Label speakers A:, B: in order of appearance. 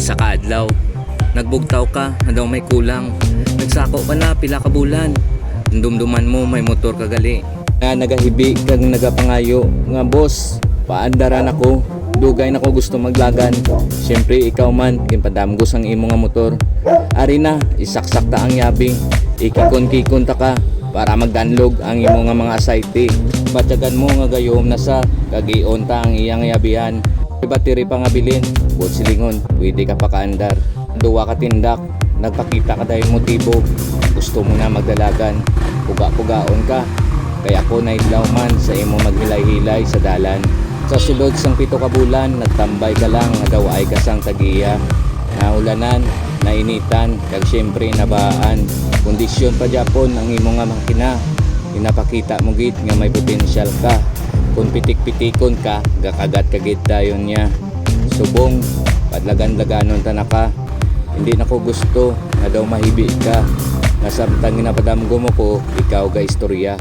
A: Usa ka adlaw, nagbugtaw ka na daw may kulang. Nagsako ka na pila ka bulan. Dumduman mo may motor ka gali. Na nagahibi kag nagapangayo nga boss, paandaran ako. Dugay na ko gusto maglagan. Siyempre ikaw man ginpadamgos ang imo nga motor. Ari na isaksakta ang yabi. Ikikon-kikon ta ka para magdanlog ang imo nga mga asayte. Batyagan mo nga gayom na sa kagion ta ang iyang yabihan. Battery pa nga bilin, buot silingon, pwede ka pa kaandar. Duwa ka tindak, nagpakita ka dahil motibo. Gusto mo na magdalagan, puga-pugaon ka. Kaya ko naidlaw man sa imo maghilay-hilay sa dalan. Sa sulod sang 7 ka bulan, nagtambay ka lang, nagaway ka sang tagiya. Naulanan, nainitan, kag syempre nabaan. Kondisyon pa Japon ang imo nga makina. Pinapakita mo git nga may potensyal ka. Kung pitik-pitikon ka, gakagat kagit dayon niya. Subong, padlagan-laganon ta na ka. Hindi na ko gusto na daw mahibi ka. Nasamtang ginapadamgo mo ko, ikaw ga istorya.